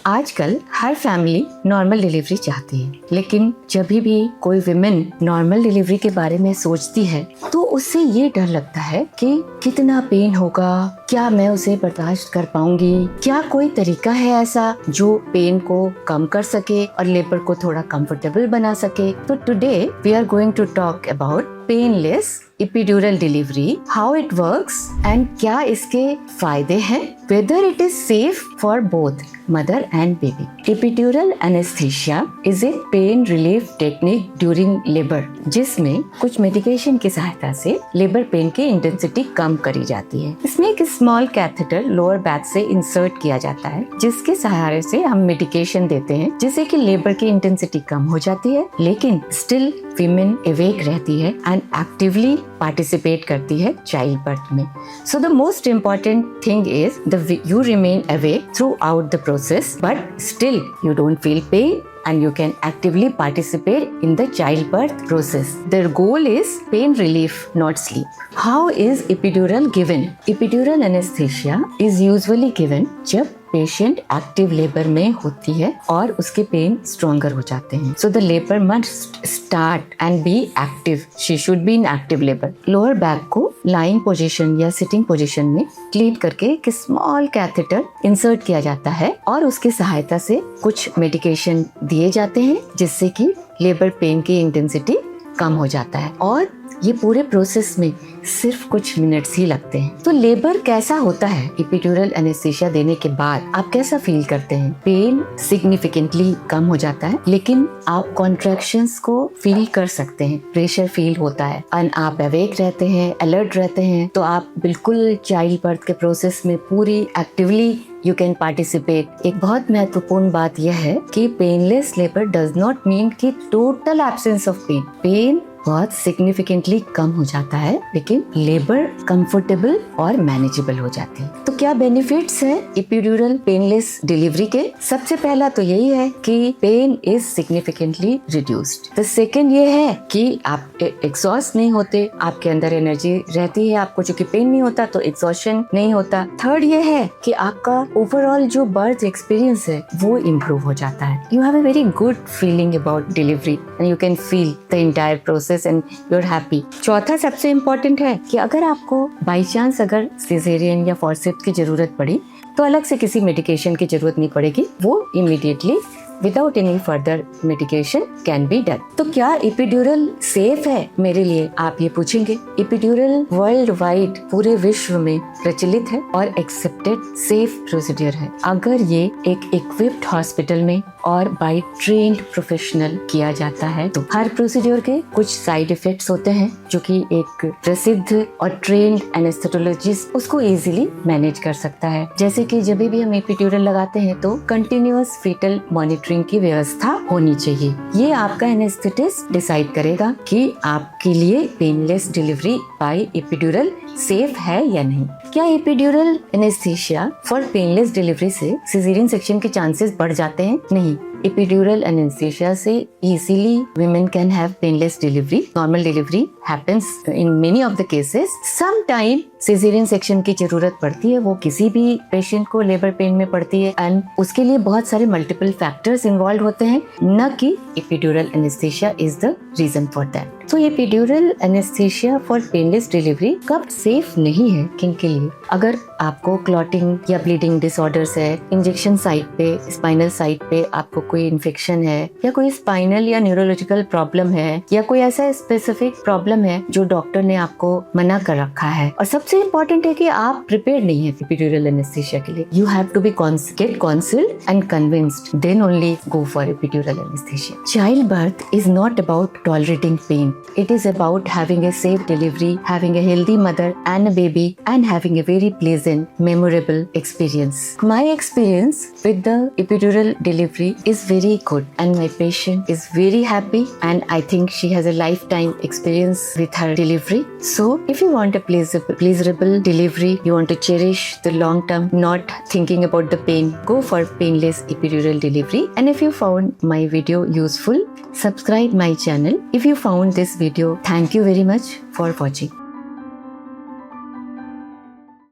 आजकल हर family normal delivery चाहती है, लेकिन जब भी कोई विमेन नॉर्मल डिलीवरी के बारे में सोचती है तो उससे ये डर लगता है कि कितना पेन होगा, क्या मैं उसे बर्दाश्त कर पाऊंगी, क्या कोई तरीका है ऐसा जो पेन को कम कर सके और लेबर को थोड़ा कंफर्टेबल बना सके। तो today we are going to talk about painless epidural delivery, how it works and क्या इसके फायदे हैं, whether it is safe for both mother and baby. Epidural anesthesia is a pain relief technique during labor, जिसमें कुछ medication की सहायता से labour pain की इंटेंसिटी कम करी जाती है। इसमें एक स्मॉल कैथेटर लोअर बैक से इंसर्ट किया जाता है, जिसके सहारे से हम मेडिकेशन देते हैं जिससे कि लेबर की इंटेंसिटी कम हो जाती है, लेकिन स्टिल वीमेन अवेक रहती है एंड एक्टिवली पार्टिसिपेट करती है चाइल्ड बर्थ में। So the most important thing is you remain awake throughout the process, but still you don't feel pain and you can actively participate in the childbirth process. Their goal is pain relief, not sleep. How is epidural given? Epidural anesthesia is usually given जब patient active labour में होती है और उसके pen stronger हो जाते हैं। So the labour must start and be active, she should be in active labour. Lower back को लाइंग पोजीशन या सिटिंग पोजीशन में क्लीन करके एक स्मॉल कैथेटर इंसर्ट किया जाता है और उसकी सहायता से कुछ मेडिकेशन दिए जाते हैं जिससे कि लेबर पेन की इंटेंसिटी कम हो जाता है, और ये पूरे प्रोसेस में सिर्फ कुछ मिनट्स ही लगते हैं। तो लेबर कैसा होता है एपिड्यूरल एनेस्थीसिया देने के बाद, आप कैसा फील करते हैं? पेन सिग्निफिकेंटली कम हो जाता है, लेकिन आप कॉन्ट्रैक्शंस को फील कर सकते हैं, प्रेशर फील होता है और आप अवेक रहते हैं, अलर्ट रहते हैं। तो आप बिल्कुल चाइल्ड बर्थ के प्रोसेस में पूरी एक्टिवली यू कैन पार्टिसिपेट। एक बहुत महत्वपूर्ण बात यह है कि painless labour does not mean कि total absence of pain. Pain बहुत सिग्निफिकेंटली कम हो जाता है, लेकिन लेबर कंफर्टेबल और मैनेजेबल हो जाती है। तो क्या बेनिफिट्स है एपिड्यूरल पेनलेस डिलीवरी के? सबसे पहला तो यही है कि pain is significantly reduced. The second ये है कि आप एग्जॉस्ट नहीं होते, आपके अंदर एनर्जी रहती है, आपको चूंकि पेन नहीं होता तो एग्जॉस्शन नहीं होता। थर्ड ये है कि आपका ओवरऑल जो बर्थ एक्सपीरियंस है वो इम्प्रूव हो जाता है। You have a very good feeling about delivery and you can feel the entire process and you are happy. चौथा सबसे इम्पोर्टेंट है कि अगर आपको बाई चांस अगर सिजेरियन या फॉरसेप्स की जरूरत पड़ी तो अलग से किसी मेडिकेशन की जरूरत नहीं पड़ेगी, वो immediately without any further medication can be done. तो क्या एपिड्यूरल सेफ है मेरे लिए, आप ये पूछेंगे। एपिड्यूरल वर्ल्ड वाइड पूरे विश्व में प्रचलित है और एक्सेप्टेड सेफ प्रोसीजर है अगर ये एक इक्विप्ड हॉस्पिटल में और बाय ट्रेन्ड प्रोफेशनल किया जाता है। तो हर प्रोसीजर के कुछ साइड इफेक्ट्स होते हैं जो कि एक प्रसिद्ध और ट्रेन्ड एनेस्थेटोलॉजिस्ट उसको इजीली मैनेज कर सकता है। जैसे कि जब भी हम एपिड्यूरल लगाते हैं तो कंटिन्यूअस फीटल मॉनिटरिंग की व्यवस्था होनी चाहिए। ये आपका एनेस्थेटिस्ट डिसाइड करेगा कि आपके लिए painless delivery by epidural safe है या नहीं। क्या epidural anaesthesia for painless delivery से सिजेरियन सेक्शन के चांसेस बढ़ जाते हैं? नहीं। एपिड्यूरल एनेस्थीसिया से easily women can have painless delivery. Normal delivery happens in many of the cases. Sometime caesarean section की जरूरत पड़ती है, वो किसी भी पेशेंट को लेबर पेन में पड़ती है एंड उसके लिए बहुत सारे मल्टीपल फैक्टर्स इन्वॉल्व होते हैं, न कि epidural anaesthesia is the reason for that. तो epidural anaesthesia for painless delivery कब सेफ नहीं है, किनके लिए? अगर आपको क्लॉटिंग या ब्लीडिंग डिसऑर्डर्स है, इंजेक्शन साइट पे, स्पाइनल साइट पे आपको कोई इन्फेक्शन है, या कोई स्पाइनल या न्यूरोलॉजिकल प्रॉब्लम है, या कोई ऐसा स्पेसिफिक प्रॉब्लम है जो डॉक्टर ने आपको मना कर रखा है, और सबसे इम्पोर्टेंट है कि आप प्रिपेयर नहीं है एपिड्यूरल एनेस्थीसिया के लिए। You have to be get counselled and convinced, then only go for epidural anaesthesia. Child birth is not about tolerating pain. It is about having a safe delivery, having a healthy mother and a baby, and having a very pleasant, memorable experience. My experience with the epidural delivery is very good, and my patient is very happy, and I think she has a lifetime experience with her delivery. So, if you want a pleasurable delivery, you want to cherish the long term, not thinking about the pain, go for painless epidural delivery. And if you found my video useful, subscribe my channel. If you found this video, thank you very much for watching.